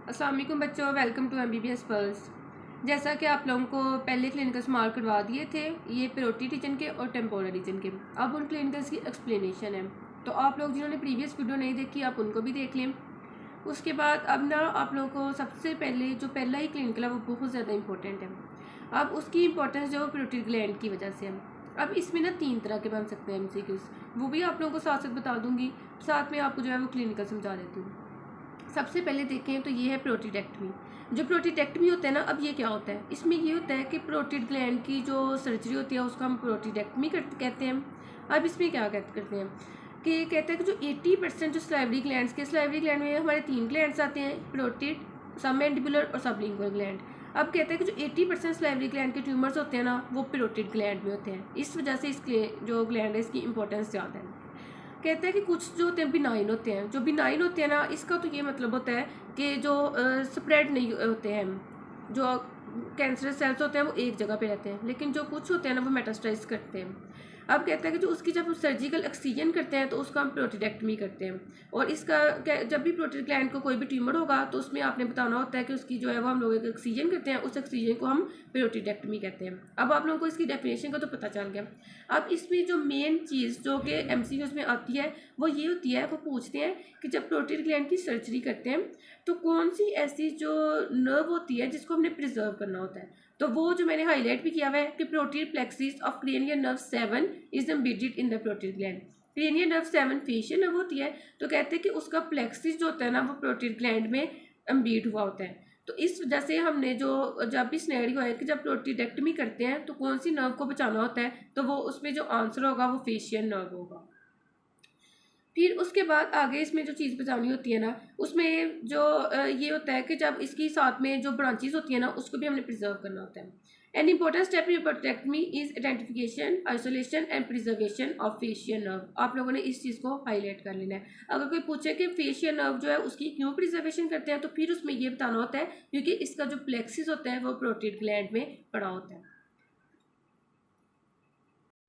अस्सलाम वालेकुम बच्चों, वेलकम टू MBBS पल्स। जैसा कि आप लोगों को पहले क्लिनिकल्स मार्क करवा दिए थे, ये पेरोटी रीजन के और टेम्पोरल रीजन के, अब उन क्लिनिकल्स की एक्सप्लेनेशन है। तो आप लोग जिन्होंने प्रीवियस वीडियो नहीं देखी आप उनको भी देख लें। उसके बाद अब ना आप लोगों को सबसे पहले जो पहला ही क्लिनिकल है वो बहुत ज़्यादा इंपॉर्टेंट है। अब उसकी इंपॉर्टेंस जो पेरोटिड ग्लैंड की वजह से है। अब इसमें ना 3 तरह के बन सकते हैं MCQs, वो भी आप लोगों को साथ साथ बता दूंगी, साथ में आपको जो है वो क्लिनिकल समझा देती हूँ। सबसे पहले देखें तो ये है प्रोटीडेक्टमी। जो प्रोटीडेक्टमी होता है ना, अब ये क्या होता है, इसमें ये होता है कि प्रोटीड ग्लैंड की जो सर्जरी होती है उसको हम प्रोटीडेक्टमी कहते हैं। अब इसमें क्या करते हैं कि कहते हैं कि जो 80% जो स्लाइवरी ग्लैंड में हमारे 3 ग्लैंड्स आते हैं, प्रोटीड, सबमैंडिबुलर और सबलिंगुअल ग्लैंड। अब कहते हैं कि जो 80% स्लाइवरी ग्लैंड के ट्यूमर्स होते हैं ना वो प्रोटीड ग्लैंड में होते हैं। इस वजह से इस जो ग्लैंड है इसकी इंपॉर्टेंस ज़्यादा है। कहते हैं कि कुछ जो होते हैं बिनाइन होते हैं, जो बिनाइन होते हैं ना इसका तो ये मतलब होता है कि जो स्प्रेड नहीं होते हैं, जो कैंसरस सेल्स होते हैं वो एक जगह पे रहते हैं, लेकिन जो कुछ होते हैं ना वो मेटास्टाइज करते हैं। अब कहते हैं कि जो उसकी जब सर्जिकल एक्ससीजन करते हैं तो उसको हम प्रोटीडेक्टमी करते हैं। और इसका जब भी प्रोटीड ग्लैंड को कोई भी ट्यूमर होगा तो उसमें आपने बताना होता है कि उसकी जो है वो हम लोग एक एक्ससीजन करते हैं, उस एक्ससीजन को हम प्रोटीडेक्टमी कहते हैं। अब आप लोगों को इसकी डेफिनेशन का तो पता चल गया। अब इसमें जो मेन चीज़ जो कि MCQs में आती है वो ये होती है, वो पूछते हैं कि जब प्रोटीड ग्लैंड की सर्जरी करते हैं तो कौन सी ऐसी जो नर्व होती है जिसको हमने प्रिजर्व करना होता है। तो वो जो मैंने हाईलाइट भी किया हुआ है कि parotid plexus of cranial nerve 7 is embedded in the parotid gland. Cranial nerve 7 facial nerve होती है, तो कहते हैं कि उसका प्लेक्सिस जो होता है ना वो प्रोटीड ग्लैंड में एम्बेड हुआ होता है। तो इस वजह से हमने जो जब भी सिनेरियो है कि जब प्रोटीडेक्टमी करते हैं तो कौन सी नर्व को बचाना होता है, तो वो उसमें जो आंसर होगा वो फेशियल नर्व होगा। फिर उसके बाद आगे इसमें जो चीज़ बचानी होती है ना उसमें जो ये होता है कि जब इसकी साथ में जो ब्रांचेस होती है ना उसको भी हमने प्रिजर्व करना होता है। An important step in parotidectomy is identification, isolation and preservation of facial nerve. आप लोगों ने इस चीज़ को हाईलाइट कर लेना है। अगर कोई पूछे कि फेशियल नर्व जो है उसकी क्यों प्रिजर्वेशन करते हैं तो फिर उसमें ये बताना होता है क्योंकि इसका जो प्लेक्सिस होता है वो प्रोटीड ग्लैंड में पड़ा होता है।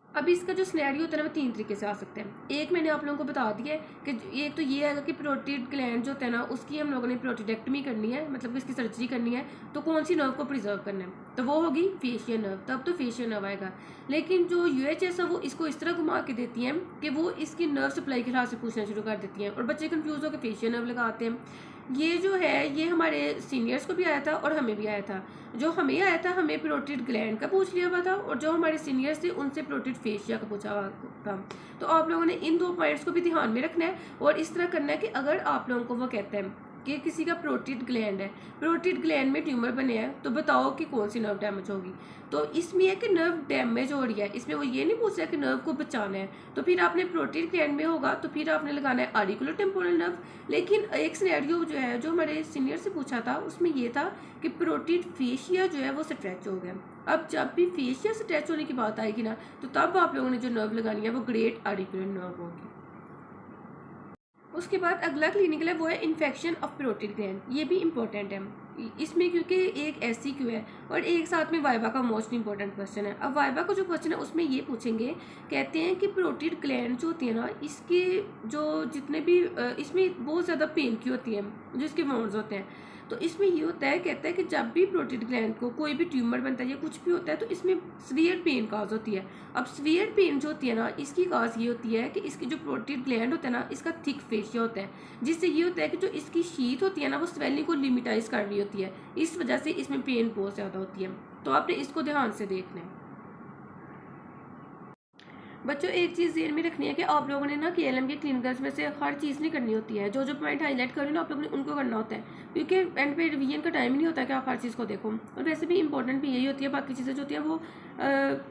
अब इसका जो सिनेरियो होता है ना वो 3 तरीके से आ सकते हैं। एक मैंने आप लोगों को बता दिया है कि एक तो ये है कि प्रोटीड ग्लैंड जो होता है ना उसकी हम लोगों ने प्रोटीडेक्टमी करनी है, मतलब इसकी सर्जरी करनी है, तो कौन सी नर्व को प्रिजर्व करना है, तो वो होगी फेशियल नर्व, तब तो फेशियल नर्व आएगा। लेकिन जो UHS है वो इसको इस तरह घुमा के देती हैं कि वो इसकी नर्व सप्लाई के लिहाज से पूछना शुरू कर देती हैं और बच्चे कन्फ्यूज होकर फेशियल नर्व लगाते हैं। ये जो है ये हमारे सीनियर्स को भी आया था और हमें भी आया था। जो हमें आया था हमें प्रोटीड ग्लैंड का पूछ लिया हुआ था और जो हमारे सीनियर्स थे उनसे प्रोटीड फेशिया का पूछा हुआ था। तो आप लोगों ने इन 2 पॉइंट्स को भी ध्यान में रखना है और इस तरह करना है कि अगर आप लोगों को वो कहते हैं कि किसी का प्रोटीड ग्लैंड है, प्रोटीड ग्लैंड में ट्यूमर बने हैं, तो बताओ कि कौन सी नर्व डैमेज होगी। तो इसमें है कि नर्व डैमेज हो रही है, इसमें वो ये नहीं पूछ रहा कि नर्व को बचाना है। तो फिर आपने प्रोटीड ग्लैंड में होगा तो फिर आपने लगाना है ऑरिकुलर टेम्पोरल नर्व। लेकिन एक सिनेरियो जो है जो हमारे सीनियर से पूछा था उसमें ये था कि प्रोटीड फेशिया जो है वो स्ट्रेच हो गया। अब जब भी फेशिया स्ट्रेच होने की बात आएगी ना तो तब आप लोगों ने जो नर्व लगानी है वो ग्रेट ऑरिकुलर नर्व होगी। उसके बाद अगला क्लिनिकल है वो है इन्फेक्शन ऑफ प्रोटीड ग्लैंड। ये भी इंपॉर्टेंट है इसमें क्योंकि एक SCQ है और एक साथ में वाइवा का मोस्ट इंपॉर्टेंट क्वेश्चन है। अब वाइवा का जो क्वेश्चन है उसमें ये पूछेंगे, कहते हैं कि प्रोटीड ग्लैंड जो होती है ना इसके जो जितने भी इसमें बहुत ज़्यादा पेन की होती है जो इसके वॉन्ड्स होते हैं। तो इसमें ये होता है, कहता है कि जब भी प्रोटीड ग्लैंड को कोई भी ट्यूमर बनता है या कुछ भी होता है तो इसमें सीवियर पेन काज होती है। अब सीवियर पेन जो होती है ना इसकी काज ये होती है कि इसकी जो प्रोटीड ग्लैंड होता है ना इसका थिक फेशिया होता है, जिससे ये होता है कि जो इसकी शीत होती है ना वो स्वेलिंग को लिमिटाइज कर रही होती है। इस वजह से इसमें पेन बहुत ज़्यादा होती है। तो आपने इसको ध्यान से देखना है। बच्चों एक चीज़ ध्यान में रखनी है कि आप लोगों ने ना KLM के क्लिनिकल्स में से हर चीज़ नहीं करनी होती है। जो जो पॉइंट हाईलाइट कर रहे हो ना आप लोगों ने उनको करना होता है, क्योंकि एंड पे रिवीजन का टाइम ही नहीं होता कि आप हर चीज़ को देखो। और वैसे भी इंपॉर्टेंट भी यही होती है, बाकी चीज़ें जो होती है वो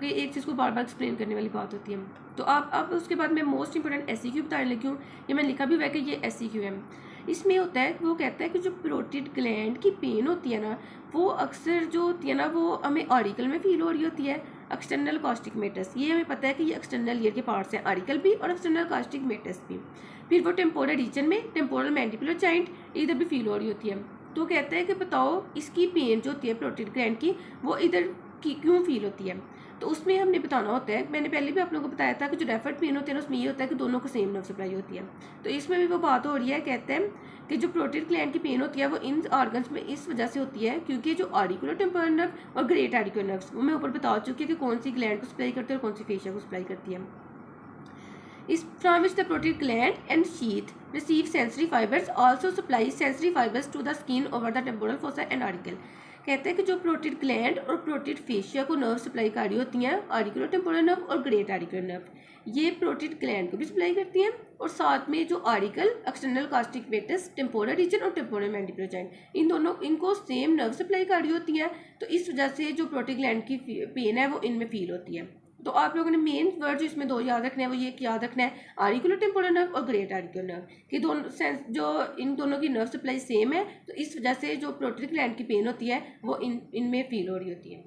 एक चीज़ को बार बार एक्सप्लेन करने वाली बात होती है। तो आप अब उसके बाद मैं मोस्ट इंपॉर्टेंट SCQ बताने लगी हूँ। ये मैं लिखा भी हुआ है कि ये SCQ है। इसमें होता है वो कहता है कि जो प्रोटीड ग्लैंड की पेन होती है ना वो अक्सर जो होती है ना वो हमें ऑरिकल में फील हो रही होती है, एक्सटर्नल कॉस्टिक मेटस। ये हमें पता है कि ये एक्सटर्नल ईयर के पार्ट्स हैं, ऑरिकल भी और एक्सटर्नल कॉस्टिक मेटस भी। फिर वो टेम्पोरल रीजन में टेम्पोरल मैंडिबुलर जॉइंट इधर भी फील हो रही होती है। तो कहता है कि बताओ इसकी पेन जो होती है प्रोटीड ग्लैंड की वो इधर क्यों फील होती है। तो उसमें हमने बताना होता है, मैंने पहले भी आप लोगों को बताया था कि जो रेफर्ड पेन होते हैं उसमें ये होता है कि दोनों को सेम नर्व सप्लाई होती है। तो इसमें भी वो बात हो रही है, कहते हैं कि जो प्रोटेड ग्लैंड की पेन होती है वो इन ऑर्गन्स में इस वजह से होती है क्योंकि जो ऑरिकुलर टेम्पोरल नर्व और ग्रेट ऑरिकुलर नर्व्स, वो मैं ऊपर बता चुकी है कि कौन सी ग्लैंड को सप्लाई करती है और कौन सी फेशिया को सप्लाई करती है। is from which the protected gland and sheath receive sensory fibers also supplies sensory fibers to the skin over the temporal fossa and auricle। कहते हैं कि जो प्रोटेड ग्लैंड और प्रोटेड फेशिया को नर्व सप्लाई कर रही होती हैं, ऑरिकुलर टेम्पोरल नर्व और ग्रेट ऑरिकुलर नर्व, ये प्रोटेड ग्लैंड को भी सप्लाई करती हैं और साथ में जो auricle, external acoustic meatus, temporal region और टेम्पोरल मैंडिबुलर जॉइंट, इन दोनों इनको सेम नर्व सप्लाई कर रही होती है। तो इस वजह से जो प्रोटेड ग्लैंड की पेन है वो इनमें फील होती है। तो आप लोगों ने मेन वर्ड जो इसमें दो याद रखना है वो ये याद रखना है, ऑरिकुलर टेम्पोरल नर्व और ग्रेट ऑरिकुलर नर्व कि दोनों सेंस जो इन दोनों की नर्व सप्लाई सेम है, तो इस वजह से जो प्रोटेड ग्लैंड की पेन होती है वो इनमें फील हो रही होती है।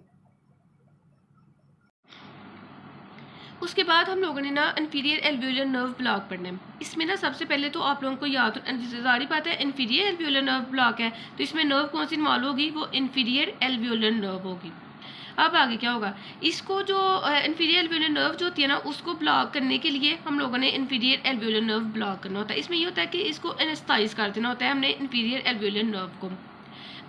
उसके बाद हम लोगों ने ना इंफीरियर एल्वियोलर नर्व ब्लॉक पढ़ना है। इसमें ना सबसे पहले तो आप लोगों को याद सारी बात है, इंफीरियर एल्वियोलर नर्व ब्लॉक है तो इसमें नर्व कौन सी इन्वॉल्व होगी, वो इंफीरियर एल्वियोलर नर्व होगी। अब आगे क्या होगा, इसको जो इंफीरियर एल्वियोलर नर्व जो होती है ना उसको ब्लॉक करने के लिए हम लोगों ने इंफीरियर एल्वियोलर नर्व ब्लॉक करना होता है। इसमें ये होता है कि इसको एनेस्थाइज कर देना होता है हमने इंफीरियर एल्वियोलर नर्व को,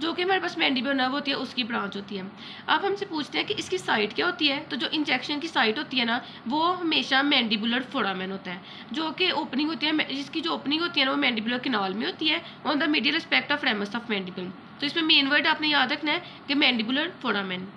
जो कि हमारे पास मैंडिबुलर नर्व होती है उसकी ब्रांच होती है। अब हमसे पूछते हैं कि इसकी साइट क्या होती है, तो जो इंजेक्शन की साइट होती है ना वो हमेशा मैंडिबुलर फोरामेन होता है, जो कि ओपनिंग होती है, जिसकी जो ओपनिंग होती है ना वो मैंडिबुलर कैनाल में होती है on the medial aspect of ramus of mandible. तो इसमें मेन वर्ड आपने याद रखना है कि मैंडिबुलर फोरामेन।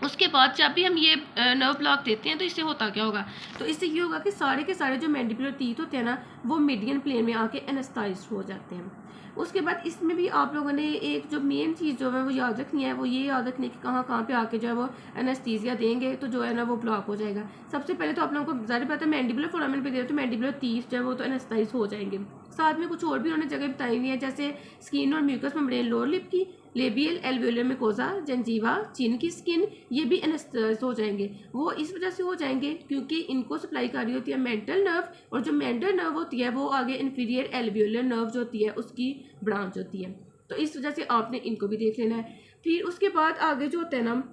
उसके बाद जब भी हम ये नर्व ब्लॉक देते हैं तो इससे होता क्या होगा, तो इससे ये होगा कि सारे के सारे जो मैंडिबुलर टीथ होते हैं ना वो मीडियन प्लेन में आके एनेस्थाइज्ड हो जाते हैं। उसके बाद इसमें भी आप लोगों ने एक जो मेन चीज़ जो है वो याद रखनी है, वो ये याद रखनी है कि कहाँ कहाँ पे आके जो है वो एनेस्थीसिया देंगे तो जो है ना वो ब्लॉक हो जाएगा। सबसे पहले तो आप लोगों को ज़्यादा पता है मैंडिबुलर फोरामेन पे दे तो मैंडिबुलर टीथ जो है वो तो एनेस्थाइज हो जाएंगे। साथ में कुछ और भी उन्होंने जगह बताई हुई है, जैसे स्किन और म्यूकस मेम्ब्रेन लोअर लिप की, लेबियल एल्वियोलर मिकोजा, जंजीवा, चिन की स्किन, ये भी एनेस्थाइज हो जाएंगे। वो इस वजह से हो जाएंगे क्योंकि इनको सप्लाई कर रही होती है मेंटल नर्व, और जो मेंटल नर्व होती है वो आगे इन्फीरियर एल्वियोलर नर्व जो होती है उसकी ब्रांच होती है। तो इस वजह से आपने इनको भी देख लेना है। फिर उसके बाद आगे जो होता है ना,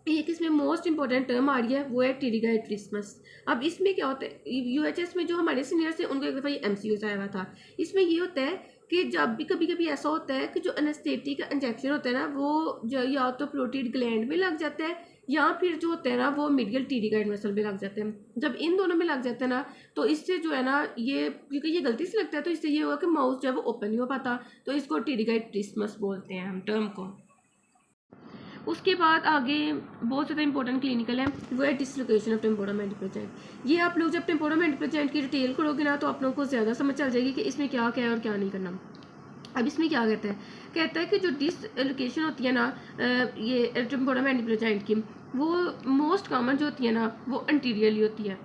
एक इसमें मोस्ट इंपॉर्टेंट टर्म आ रही है वो है टिरिगाइट्रिस्मस। अब इसमें क्या होता है, यूएचएस में जो हमारे सीनियर्स हैं उनको एक दफ़ा ये एमसीक्यू आया हुआ था। इसमें ये होता है कि जब भी कभी कभी ऐसा होता है कि जो एनेस्थेटिक इंजेक्शन होता है ना वो जो या तो प्रोटेड ग्लैंड में लग जाता है या फिर जो होता है ना वो मीडियल टिरिगाइड मसल में लग जाते हैं। जब इन दोनों में लग जाता है ना तो इससे जो है ना ये, क्योंकि ये गलती से लगता है तो इससे ये होगा कि माउथ जो है वो ओपन नहीं हो पाता, तो इसको टिरिगाइट्रिस्मस बोलते हैं हम टर्म को। उसके बाद आगे बहुत ज़्यादा इंपॉर्टेंट क्लिनिकल है वो है डिसलोकेशन ऑफ टेम्पोरोमैंडिबुलर जॉइंट। ये आप लोग जब टेम्पोरोमैंडिबुलर जॉइंट की डिटेल करोगे ना तो आप लोगों को ज़्यादा समझ चल जाएगी कि इसमें क्या क्या है और क्या नहीं करना। अब इसमें क्या कहता है कि जो डिसलोकेशन होती है ना ये टेम्पोरोमैंडिबुलर जॉइंट की, वो मोस्ट कॉमन जो होती है ना वो एंटीरियरली होती है।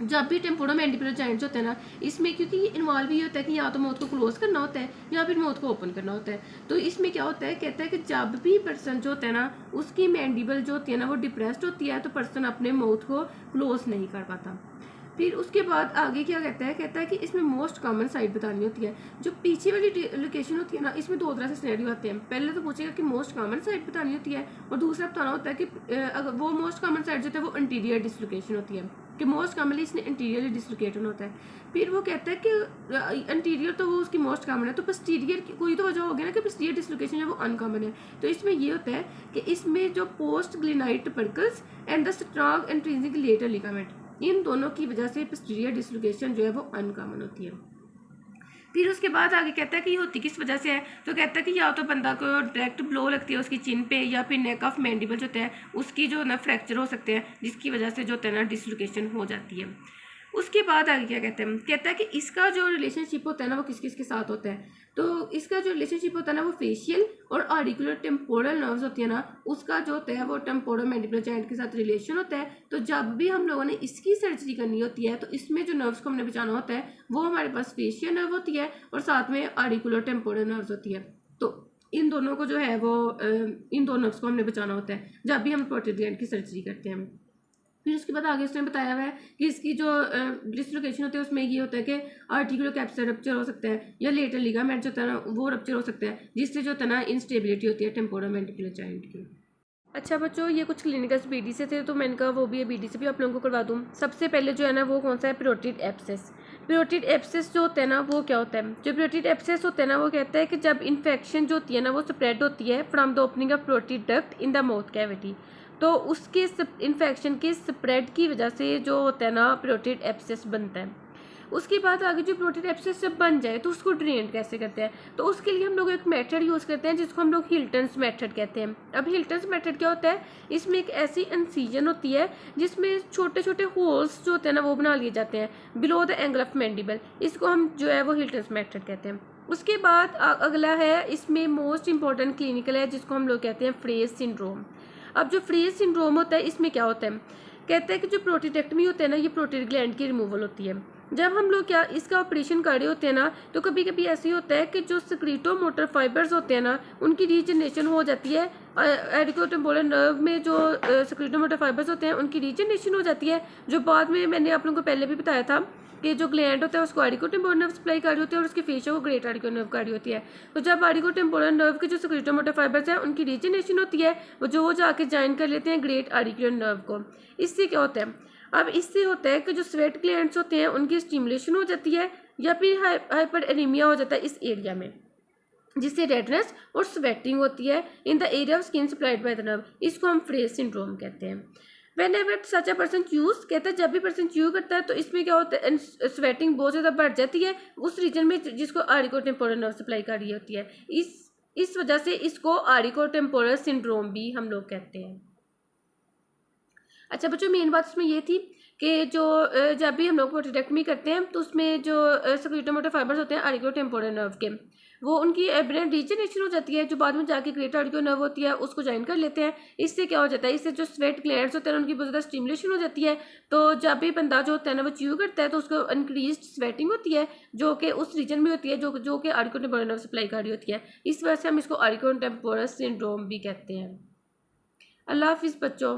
जब भी टेम्पोरोमैंडिबुलर जॉइंट्स होते हैं ना इसमें, क्योंकि ये इन्वॉल्व ही होता है कि या तो माउथ को क्लोज करना होता है या फिर माउथ को ओपन करना होता है। तो इसमें क्या होता है, कहता है कि जब भी पर्सन जो होता है ना उसकी मैंडिबल जो होती है ना वो डिप्रेस्ड होती है तो पर्सन अपने माउथ को क्लोज नहीं कर पाता। फिर उसके बाद आगे क्या कहता है कि इसमें मोस्ट कॉमन साइड बतानी होती है। जो पीछे वाली लोकेशन होती है ना इसमें दो तरह से सिनेरियो आते हैं। पहले तो पूछेगा कि मोस्ट कॉमन साइड बतानी होती है और दूसरा बताना होता है कि अगर वो मोस्ट कॉमन साइड जो होता है वो इंटीरियर डिसलोकेशन होती है कि मोस्ट कॉमनली इसने इंटीरियरली डिसलोकेटेड होता है। फिर वो कहता है कि इंटीरियर तो वो उसकी मोस्ट कॉमन है, तो पोस्टीरियर की कोई तो वजह होगी ना कि पोस्टीरियर डिसलोकेशन है वो अनकॉमन है। तो इसमें ये होता है कि इसमें जो post glenoid tubercles and the strong intrinsic lateral ligament, इन दोनों की वजह से पोस्टीरियर डिसलोकेशन जो है वो अनकॉमन होती है। फिर उसके बाद आगे कहता है कि ये होती किस वजह से है, तो कहता है कि या तो बंदा को डायरेक्ट ब्लो लगती है उसकी चिन पे या फिर नेक ऑफ मैंडिबल जो होता है उसकी जो ना फ्रैक्चर हो सकते हैं जिसकी वजह से जो होता है ना डिसलोकेशन हो जाती है। उसके बाद आगे क्या कहता है कि इसका जो रिलेशनशिप होता है ना वो किस किस के साथ होता है, तो इसका जो रिलेशनशिप होता है ना वो फेशियल और ऑरिकुलर टेम्पोरल नर्व्स होती है ना उसका जो होता है वो टेम्पोरोमैंडिबुलर जॉइंट के साथ रिलेशन होता है। तो जब भी हम लोगों ने इसकी सर्जरी करनी होती है तो इसमें जो नर्व्स को हमने बचाना होता है वो हमारे पास फेशियल नर्व होती है और साथ में ऑरिकुलर टेम्पोरल नर्व्स होती है। तो इन दोनों को जो है वो इन दोनों नर्व्स को हमने बचाना होता है जब भी हम प्रोटेड ग्लैंड की सर्जरी करते हैं। फिर उसके बाद आगे उसने बताया हुआ है कि इसकी जो डिसलोकेशन होती है उसमें ये होता है कि आर्टिकुलर कैप्सुलर रप्चर हो सकता है या लेटर लिगामेंट जो होता है ना वो रप्चर हो सकता है, जिससे जो होता है ना इंस्टेबिलिटी होती है टेम्पोरोमैंडिबुलर जॉइंट की। अच्छा बच्चों, ये कुछ क्लिनिकल्स बीडी से थे तो मैंने कहा वो भी है बीडी से भी आप लोगों को करवा दूँ। सबसे पहले जो है ना वो कौन सा है, पेरोटिड एब्सेस। पेरोटिड एब्सेस जो होता है ना वो क्या होता है, जो पेरोटिड एब्सेस होता है ना वो कहता है कि जब इन्फेक्शन जो होती है ना वो स्प्रेड होती है from the opening of parotid duct in the mouth cavity, तो उसके इन्फेक्शन के स्प्रेड की वजह से जो होता है ना पेरोटिड एब्सेस बनता है। उसके बाद आगे जो पेरोटिड एब्सेस जब बन जाए तो उसको ड्रेन कैसे करते हैं, तो उसके लिए हम लोग एक मेथड यूज़ करते हैं जिसको हम लोग हिल्टन्स मेथड कहते हैं। अब हिल्टन्स मेथड क्या होता है, इसमें एक ऐसी इंसिजन होती है जिसमें छोटे छोटे होल्स जो होते हैं ना वो बना लिए जाते हैं below the angle of mandible, इसको हम जो है वो हिल्टन्स मेथड कहते हैं। उसके बाद अगला है, इसमें मोस्ट इंपॉर्टेंट क्लिनिकल है जिसको हम लोग कहते हैं फ्रेज सिंड्रोम। अब जो फ्रेज सिंड्रोम होता है इसमें क्या होता है, कहते हैं कि जो प्रोटेक्टमी होता है ना ये प्रोटेट ग्लैंड की रिमूवल होती है। जब हम लोग क्या इसका ऑपरेशन कर रहे होते हैं ना तो कभी कभी ऐसे ही होता है कि जो सिक्रीटो मोटर फाइबर्स होते हैं ना उनकी रीजनरेशन हो जाती है। एडिकोटेम्पोरल नर्व में जो सिक्रीटो मोटर फाइबर्स होते हैं उनकी रीजनरेशन हो जाती है, जो बाद में मैंने आप लोगों को पहले भी बताया था कि जो ग्लैंड होता है उसको एडिकोटेम्पोरल नर्व सप्लाई कर रही होती है और उसके फेशियो को ग्रेट एडिको नर्व कर रही होती है। तो जब एडिकोटेम्पोरल नर्व के जो सिक्रीटो मोटर फाइबर्स हैं उनकी रीजनरेशन होती है वो जाके ज्वाइन कर लेते हैं ग्रेट एडिको नर्व को। इससे क्या होता है, अब इससे होता है कि जो स्वेट ग्लैंड्स होते हैं उनकी स्टिमुलेशन हो जाती है या फिर हाइपर एनीमिया हो जाता है इस एरिया में, जिससे रेडनेस और स्वेटिंग होती है in the area of skin supplied by the nerve, इसको हम फ्रेज सिंड्रोम कहते हैं। Whenever such a person chews, कहते हैं जब भी पर्सन च्यू करता है तो इसमें क्या होता है, स्वेटिंग बहुत ज़्यादा बढ़ जाती है उस रीजन में जिसको ऑरिकोटेम्पोरल नर्व सप्लाई कर रही होती है। इस वजह से इसको ऑरिकोटेम्पोरल सिंड्रोम भी हम लोग कहते हैं। अच्छा बच्चों, मेन बात इसमें ये थी कि जो जब भी हम लोग प्रोटेक्टमी करते हैं तो उसमें जो सिक्रीटो मोटर फाइबर्स होते हैं ऑरिकोटेम्पोरल नर्व के, वो उनकी एब्रेंट रीजनरेशन हो जाती है जो बाद में जाके ग्रेट ऑरिको नर्व होती है उसको ज्वाइन कर लेते हैं। इससे क्या हो जाता है, इससे जो स्वेट ग्लैंड्स होते हैं उनकी बहुत ज़्यादा स्टिमुलेशन हो जाती है। तो जब भी बंदा जो होता है ना वो च्यू करता है तो उसको इंक्रीज स्वेटिंग होती है जो कि उस रीजन में होती है जो कि ऑरिकोटेम्पोरल नर्व सप्लाई कर रही होती है। इस वजह से हम इसको ऑरिकोटेम्पोरल सिंड्रोम भी कहते हैं। अल्लाह हाफिज़ बच्चों।